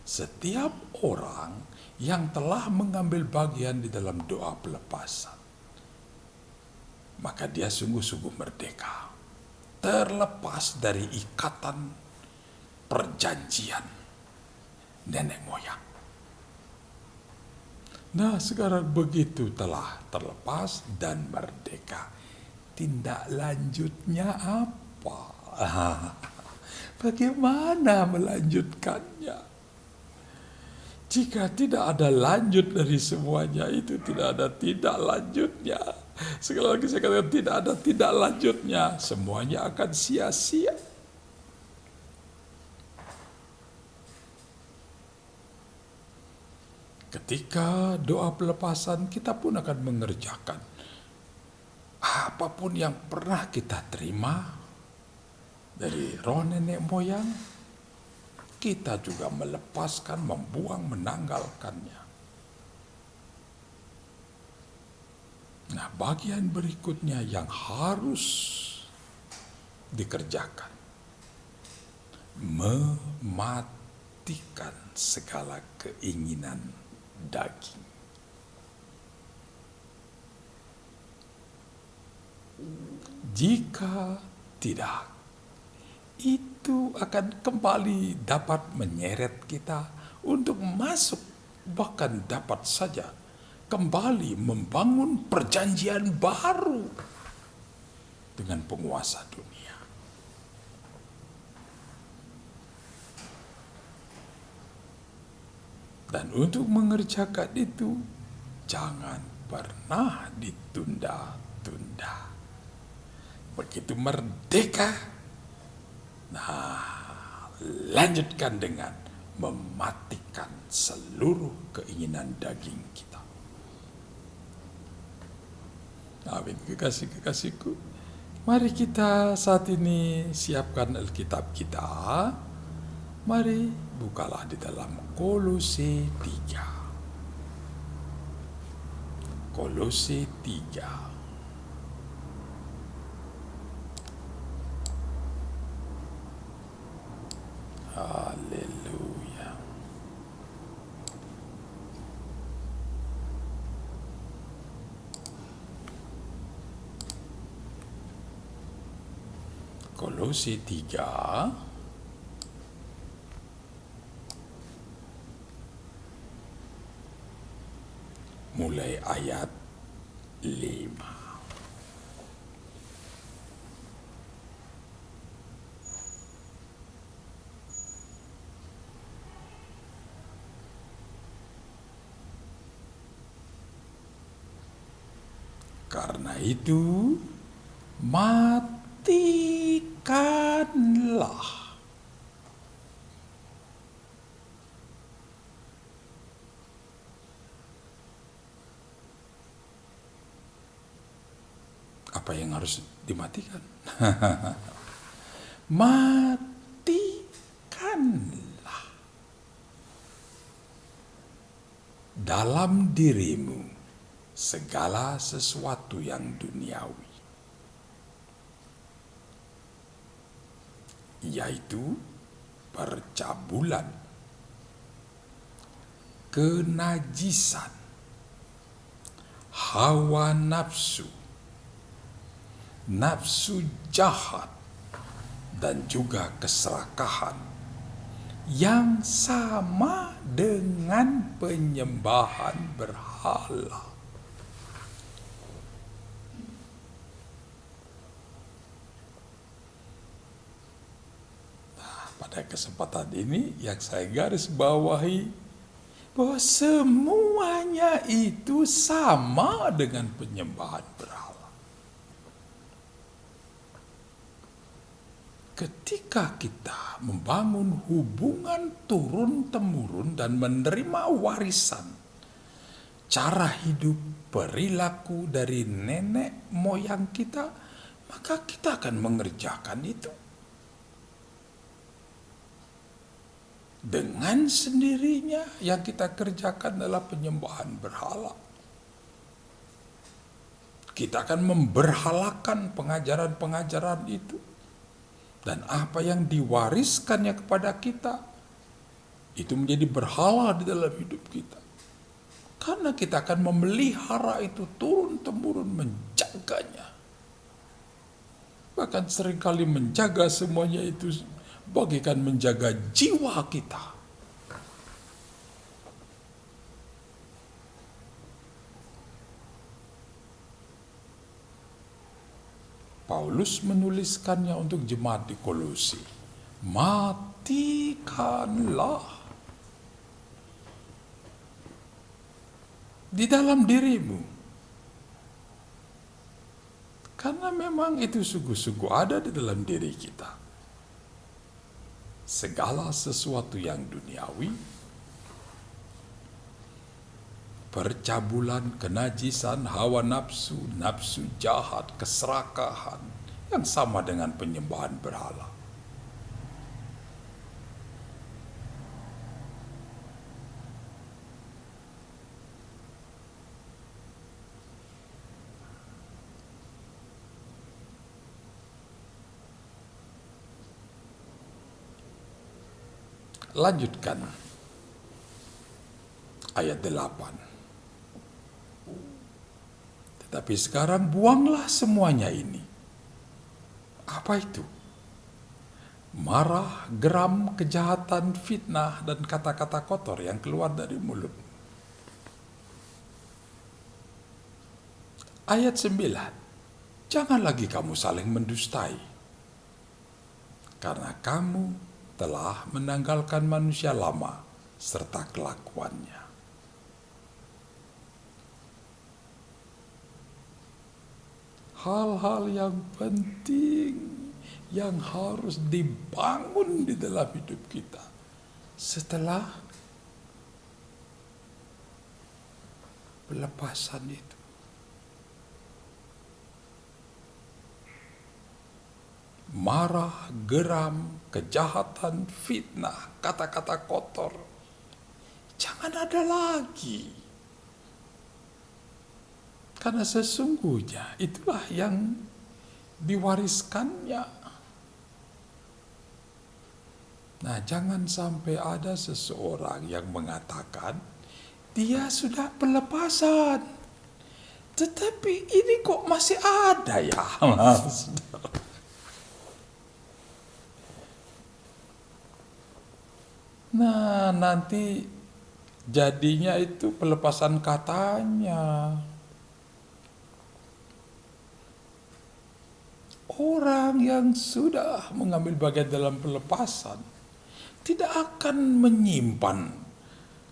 setiap orang yang telah mengambil bagian di dalam doa pelepasan, maka dia sungguh-sungguh merdeka, terlepas dari ikatan perjanjian nenek moyang. Nah, sekarang begitu telah terlepas dan merdeka, tindak lanjutnya apa? Bagaimana melanjutkannya? Jika tidak ada lanjut dari semuanya itu, tidak ada tindak lanjutnya. Sekali lagi saya katakan, tidak ada tindak lanjutnya, semuanya akan sia-sia. Ketika doa pelepasan, kita pun akan mengerjakan apapun yang pernah kita terima dari roh nenek moyang, kita juga melepaskan, membuang, menanggalkannya. Nah, bagian berikutnya yang harus dikerjakan, mematikan segala keinginan daging. Jika tidak, itu akan kembali dapat menyeret kita untuk masuk, bahkan dapat saja kembali membangun perjanjian baru dengan penguasa dunia. Dan untuk mengerjakan itu, jangan pernah ditunda-tunda. Begitu merdeka, lanjutkan dengan mematikan seluruh keinginan daging kita. Amin. Kekasih-kekasihku, mari kita saat ini siapkan Alkitab kita. Mari bukalah di dalam Kolose 3. Kolose 3. Haleluya. Kolose 3 mulai ayat 5. Karena itu, matikanlah apa yang harus dimatikan. Matikanlah dalam dirimu segala sesuatu yang duniawi, yaitu percabulan, kenajisan, hawa nafsu, nafsu jahat, dan juga keserakahan yang sama dengan penyembahan berhala. Pada kesempatan ini yang saya garis bawahi, bahwa semuanya itu sama dengan penyembahan berhala. Ketika kita membangun hubungan turun-temurun dan menerima warisan cara hidup, perilaku dari nenek moyang kita, maka kita akan mengerjakan itu. Dengan sendirinya yang kita kerjakan adalah penyembahan berhala. Kita akan memberhalakan pengajaran-pengajaran itu. Dan apa yang diwariskannya kepada kita itu menjadi berhala di dalam hidup kita. Karena kita akan memelihara itu turun-temurun, menjaganya. Bahkan seringkali menjaga semuanya itu bagaikan menjaga jiwa kita. Paulus menuliskannya untuk jemaat di Kolosi. Matikanlah di dalam dirimu. Karena memang itu sungguh-sungguh ada di dalam diri kita. Segala sesuatu yang duniawi, percabulan, kenajisan, hawa nafsu, nafsu jahat, keserakahan, yang sama dengan penyembahan berhala. Lanjutkan ayat 8. Tetapi sekarang buanglah semuanya ini. Apa itu? Marah, geram, kejahatan, fitnah, dan kata-kata kotor yang keluar dari mulut. Ayat 9. Jangan lagi kamu saling mendustai. Karena kamu telah menanggalkan manusia lama serta kelakuannya. Hal-hal yang penting yang harus dibangun di dalam hidup kita setelah pelepasan itu. Marah, geram, kejahatan, fitnah, kata-kata kotor. Jangan ada lagi. Karena sesungguhnya itulah yang diwariskannya. Nah, jangan sampai ada seseorang yang mengatakan dia sudah pelepasan, tetapi ini kok masih ada ya. Nah, nanti jadinya itu pelepasan katanya. Orang yang sudah mengambil bagian dalam pelepasan tidak akan menyimpan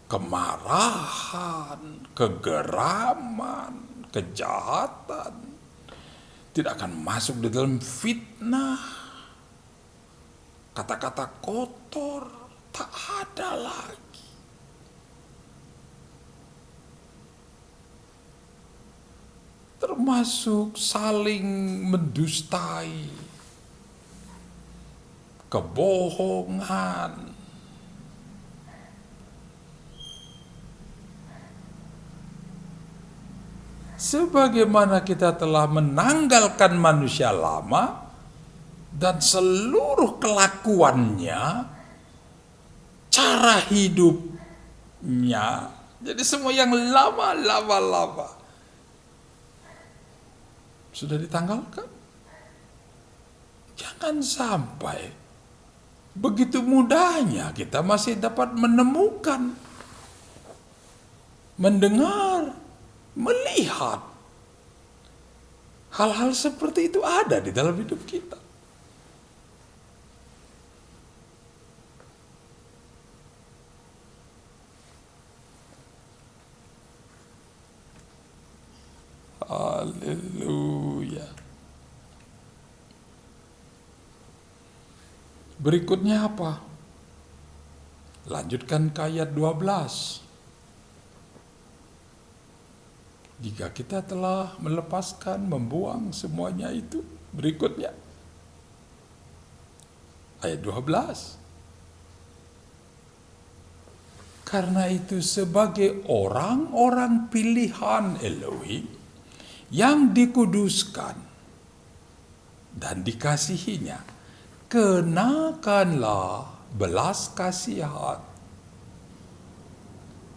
kemarahan, kegeraman, kejahatan. Tidak akan masuk di dalam fitnah, kata-kata kotor. Tak ada lagi. Termasuk saling mendustai, kebohongan. Sebagaimana kita telah menanggalkan manusia lama dan seluruh kelakuannya, cara hidupnya, jadi semua yang lama sudah ditanggalkan. Jangan sampai begitu mudahnya kita masih dapat menemukan, mendengar, melihat hal-hal seperti itu ada di dalam hidup kita. Haleluya. Berikutnya apa? Lanjutkan ke ayat 12. Jika kita telah melepaskan, membuang semuanya itu, berikutnya ayat 12. Karena itu sebagai orang-orang pilihan Elohim yang dikuduskan dan dikasihinya, kenakanlah belas kasihan,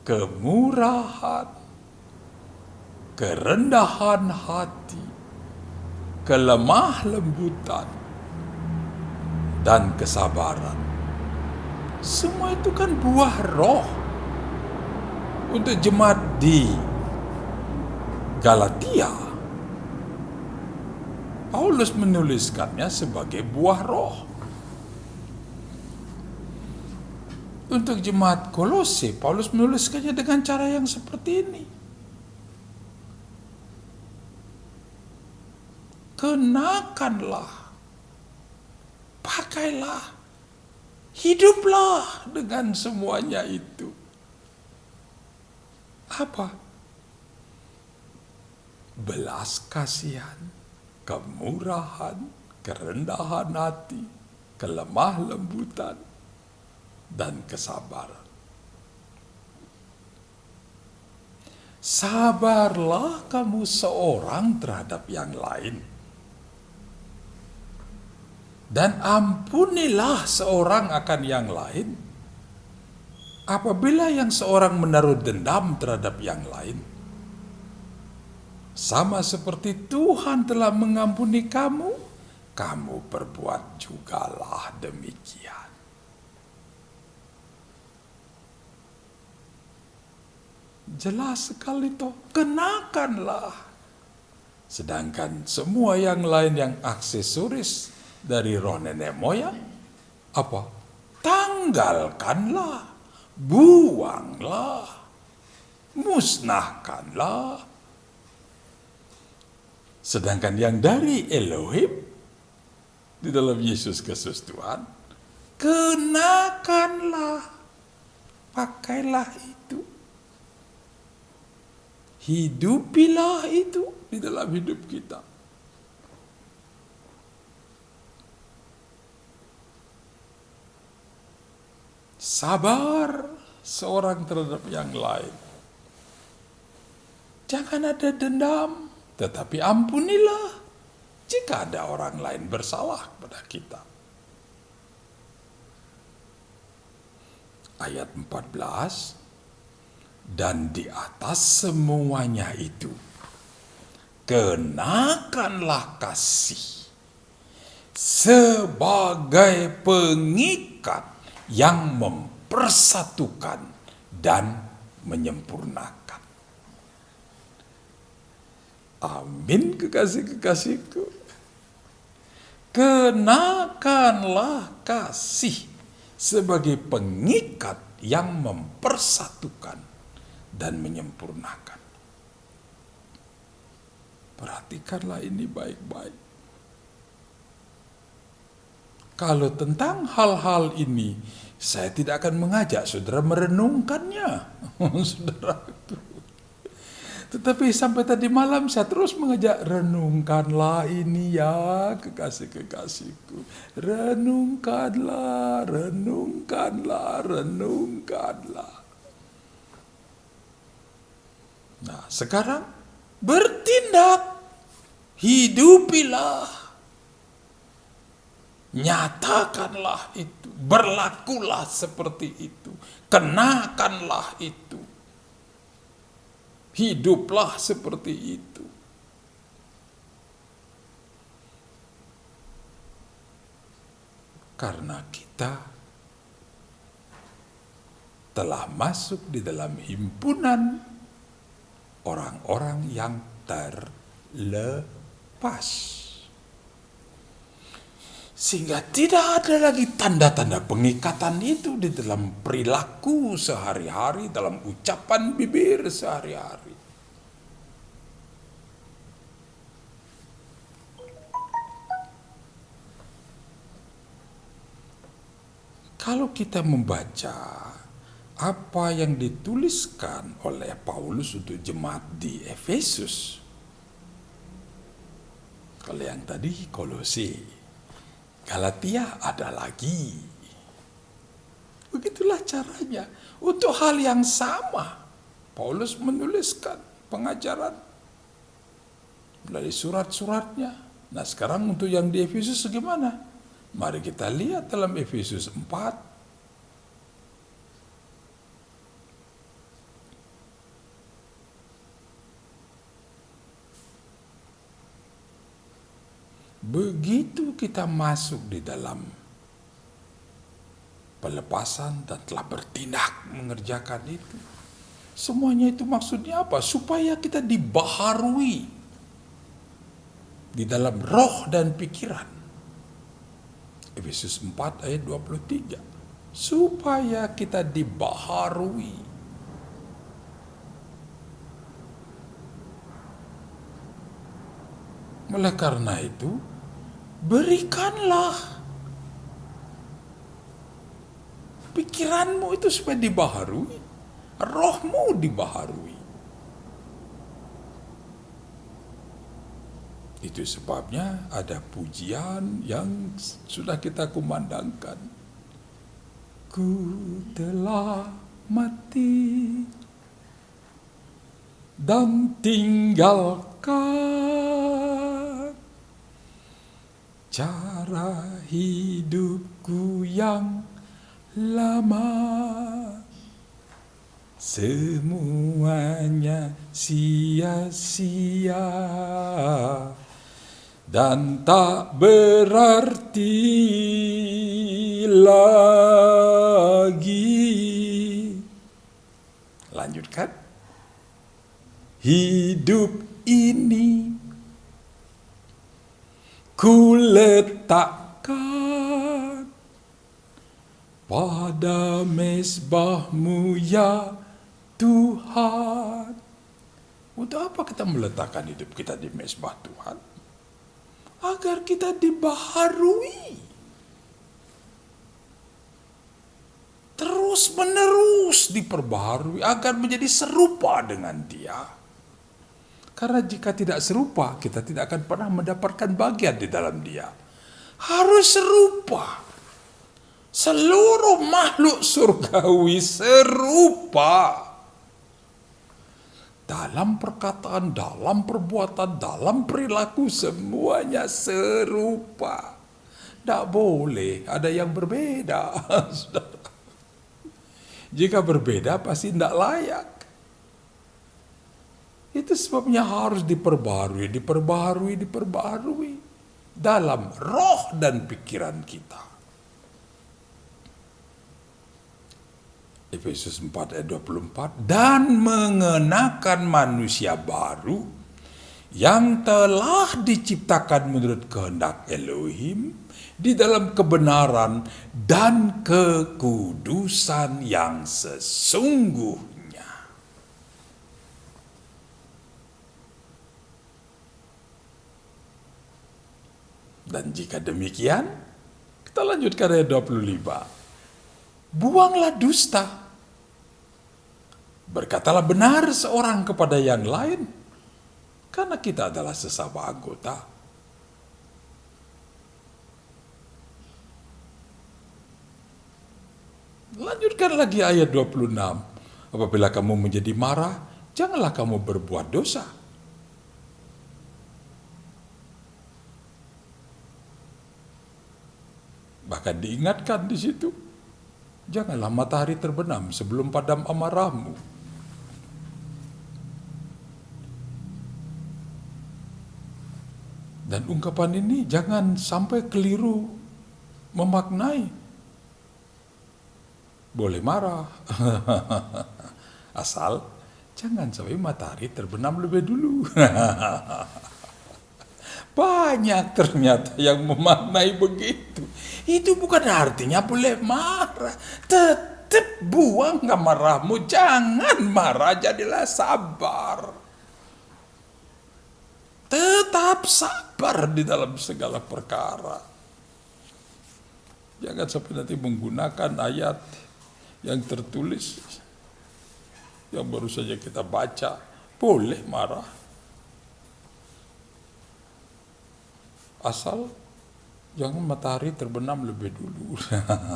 kemurahan, kerendahan hati, kelemah lembutan, dan kesabaran. Semua itu kan buah roh untuk jemaat di Galatia. Paulus menuliskannya sebagai buah roh. Untuk jemaat Kolose, Paulus menuliskannya dengan cara yang seperti ini. Kenakanlah, pakailah, hiduplah dengan semuanya itu. Apa? Belas kasihan, kemurahan, kerendahan hati, kelemah lembutan, dan kesabaran. Sabarlah kamu seorang terhadap yang lain, dan ampunilah seorang akan yang lain apabila yang seorang menaruh dendam terhadap yang lain. Sama seperti Tuhan telah mengampuni kamu, kamu perbuat jugalah demikian. Jelas sekali toh, kenakanlah. Sedangkan semua yang lain yang aksesoris dari roh nenek moyang, apa? Tanggalkanlah, buanglah, musnahkanlah. Sedangkan yang dari Elohim di dalam Yesus Kristus Tuhan, kenakanlah, pakailah itu, hidupilah itu di dalam hidup kita. Sabar seorang terhadap yang lain. Jangan ada dendam, tetapi ampunilah jika ada orang lain bersalah kepada kita. Ayat 14, dan di atas semuanya itu, kenakanlah kasih sebagai pengikat yang mempersatukan dan menyempurnakan. Amin, kekasih-kekasihku. Kenakanlah kasih sebagai pengikat yang mempersatukan dan menyempurnakan. Perhatikanlah ini baik-baik. Kalau tentang hal-hal ini, saya tidak akan mengajak saudara merenungkannya, saudaraku. Tetapi sampai tadi malam saya terus mengajak, renungkanlah ini ya kekasih-kekasihku. Renungkanlah, renungkanlah, renungkanlah. Nah, sekarang bertindak, hidupilah. Nyatakanlah itu, berlakulah seperti itu, kenakanlah itu, hiduplah seperti itu. Karena kita telah masuk di dalam himpunan orang-orang yang terlepas. Sehingga tidak ada lagi tanda-tanda pengikatan itu di dalam perilaku sehari-hari, dalam ucapan bibir sehari-hari. Kalau kita membaca apa yang dituliskan oleh Paulus untuk jemaat di Efesus, kalau yang tadi Kolose, Galatia ada lagi. Begitulah caranya. Untuk hal yang sama, Paulus menuliskan pengajaran melalui surat-suratnya. Nah, sekarang untuk yang di Efesus bagaimana? Mari kita lihat dalam Efesus 4. begitu kita masuk di dalam pelepasan dan telah bertindak mengerjakan itu, semuanya itu maksudnya apa? Supaya kita dibaharui di dalam roh dan pikiran. Efesus 4 ayat 23. Supaya kita dibaharui. Oleh karena itu, berikanlah pikiranmu itu supaya dibaharui, rohmu dibaharui. Itu sebabnya ada pujian yang sudah kita kumandangkan. Ku telah mati dan tinggalkan cara hidupku yang lama, semuanya sia-sia dan tak berarti lagi. Lanjutkan. Hidup ini ku letakkan pada mezbahmu ya Tuhan. Untuk apa kita meletakkan hidup kita di mezbah Tuhan? Agar kita dibaharui. Terus menerus diperbaharui agar menjadi serupa dengan Dia. Karena jika tidak serupa, kita tidak akan pernah mendapatkan bagian di dalam Dia. Harus serupa. Seluruh makhluk surgawi serupa. Dalam perkataan, dalam perbuatan, dalam perilaku, semuanya serupa. Tidak boleh ada yang berbeda. Jika berbeda pasti tidak layak. Itu sebabnya harus diperbaharui dalam roh dan pikiran kita. Efesus 4 ayat 24, dan mengenakan manusia baru yang telah diciptakan menurut kehendak Elohim di dalam kebenaran dan kekudusan yang sesungguhnya. Dan jika demikian, kita lanjutkan ayat 25. Buanglah dusta. Berkatalah benar seorang kepada yang lain, karena kita adalah sesama anggota. Lanjutkan lagi ayat 26. Apabila kamu menjadi marah, janganlah kamu berbuat dosa. Bahkan diingatkan di situ, janganlah matahari terbenam sebelum padam amarahmu. Dan ungkapan ini jangan sampai keliru memaknai. Boleh marah, asal jangan sampai matahari terbenam lebih dulu. Banyak ternyata yang memaknai begitu. Itu bukan artinya boleh marah. Tetap buang amarahmu. Jangan marah, jadilah sabar. Tetap sabar di dalam segala perkara. Jangan sampai nanti menggunakan ayat yang tertulis, yang baru saja kita baca. Boleh marah, asal jangan matahari terbenam lebih dulu.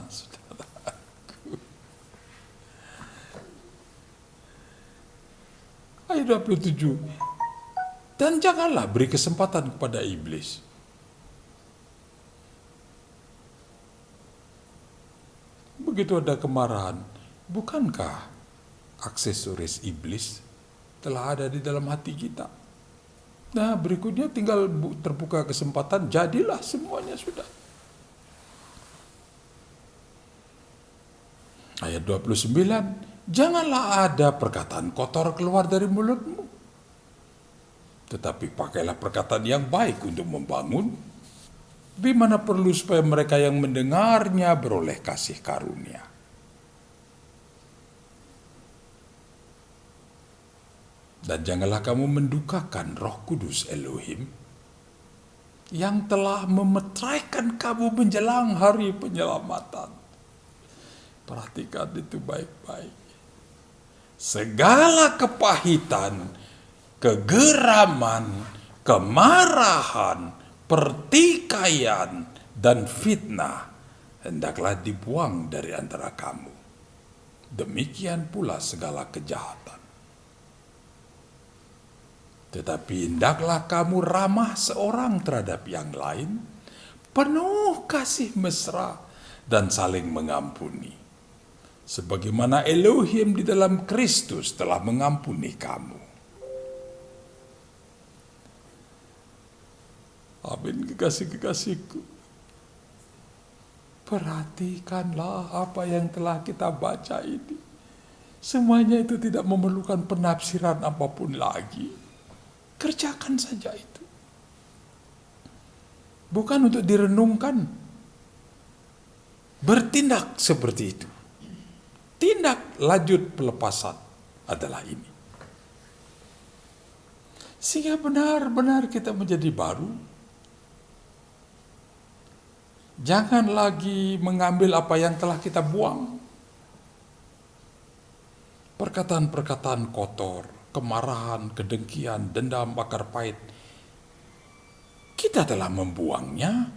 Saudaraku. Ayat 27. Dan janganlah beri kesempatan kepada iblis. Begitu ada kemarahan, bukankah aksesoris iblis telah ada di dalam hati kita? Nah, berikutnya tinggal terbuka kesempatan, jadilah semuanya sudah. Ayat 29, janganlah ada perkataan kotor keluar dari mulutmu, tetapi pakailah perkataan yang baik untuk membangun, di mana perlu supaya mereka yang mendengarnya beroleh kasih karunia. Dan janganlah kamu mendukakan Roh Kudus Elohim yang telah memetraikan kamu menjelang hari penyelamatan. Perhatikan itu baik-baik. Segala kepahitan, kegeraman, kemarahan, pertikaian, dan fitnah hendaklah dibuang dari antara kamu. Demikian pula segala kejahatan. Tetapi hendaklah kamu ramah seorang terhadap yang lain, penuh kasih mesra dan saling mengampuni. Sebagaimana Elohim di dalam Kristus telah mengampuni kamu. Amin, kekasih-kekasihku. Perhatikanlah apa yang telah kita baca ini. Semuanya itu tidak memerlukan penafsiran apapun lagi. Kerjakan saja itu. Bukan untuk direnungkan. Bertindak seperti itu. Tindak lanjut pelepasan adalah ini. Sehingga benar-benar kita menjadi baru. Jangan lagi mengambil apa yang telah kita buang. Perkataan-perkataan kotor, kemarahan, kedengkian, dendam, akar pahit. Kita telah membuangnya,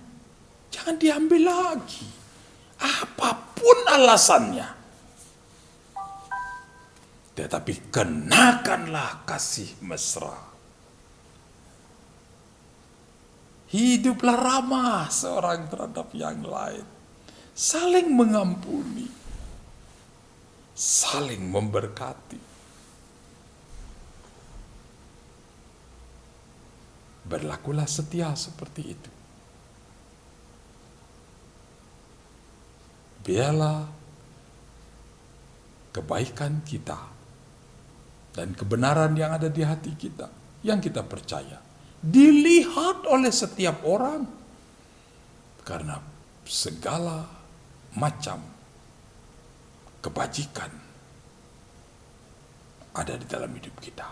jangan diambil lagi. Apapun alasannya. Tetapi kenakanlah kasih mesra. Hiduplah ramah seorang terhadap yang lain. Saling mengampuni. Saling memberkati. Berlakulah setia seperti itu. Biarlah kebaikan kita dan kebenaran yang ada di hati kita, yang kita percaya, dilihat oleh setiap orang. Karena segala macam kebajikan ada di dalam hidup kita.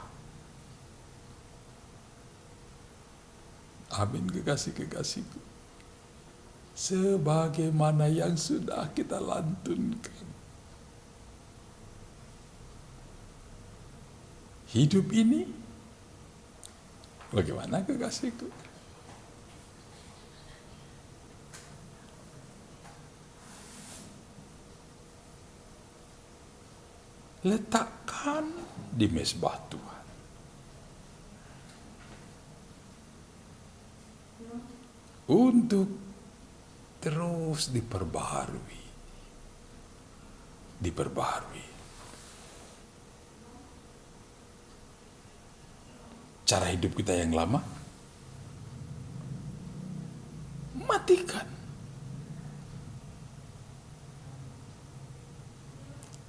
Amin, kekasih-kekasihku. Sebagaimana yang sudah kita lantunkan. Hidup ini, bagaimana kekasihku? Letakkan di mezbah Tuhan. Untuk terus diperbaharui. Cara hidup kita yang lama, matikan.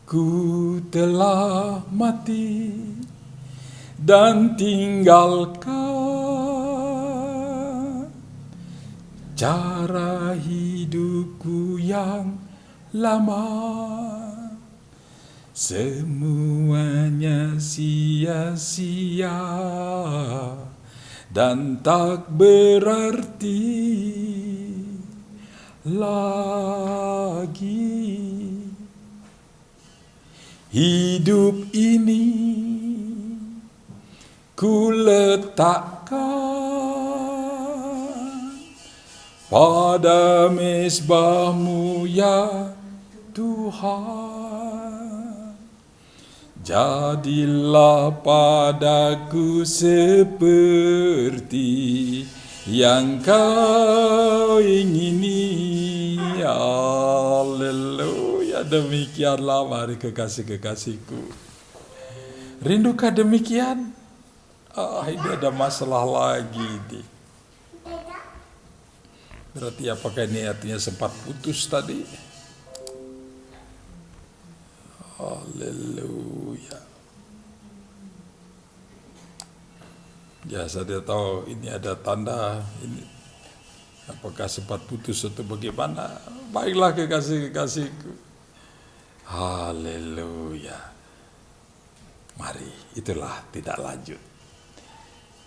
Ku telah mati dan tinggalkan cara hidupku yang lama. Semuanya sia-sia dan tak berarti lagi. Hidup ini ku letakkan pada mezbah-Mu ya Tuhan. Jadilah padaku seperti yang Kau ingini. Haleluya. Demikianlah mari kekasih-kekasihku. Rindukah demikian? Ini ada masalah lagi nih. Berarti apakah ini artinya sempat putus tadi? Haleluya. Ya, saya tidak tahu ini ada tanda ini. Apakah sempat putus atau bagaimana? Baiklah kekasih-kekasihku. Haleluya. Mari, itulah tidak lanjut.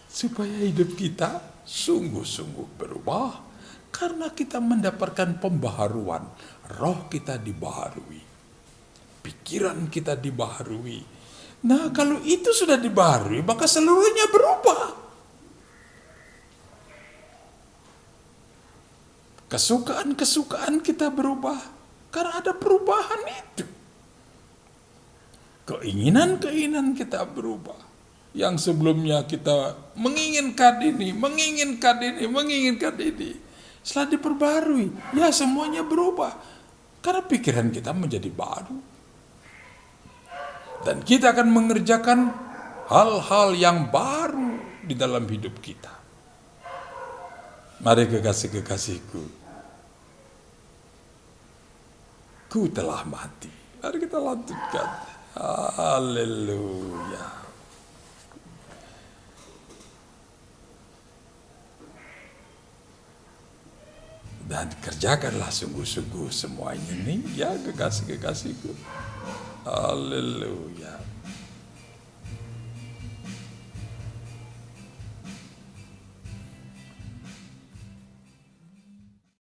Supaya hidup kita sungguh-sungguh berubah. Karena kita mendapatkan pembaharuan. Roh kita dibaharui. Pikiran kita dibaharui. Nah, kalau itu sudah dibaharui, maka seluruhnya berubah. Kesukaan-kesukaan kita berubah. Karena ada perubahan itu. Keinginan-keinginan kita berubah. Yang sebelumnya kita menginginkan ini. Setelah diperbarui, ya semuanya berubah. Karena pikiran kita menjadi baru. Dan kita akan mengerjakan hal-hal yang baru di dalam hidup kita. Mari kekasih-kekasihku. Ku telah mati. Mari kita lanjutkan. Haleluya. Dan kerjakanlah sungguh-sungguh semua ini ya kekasih-kekasihku. Haleluya.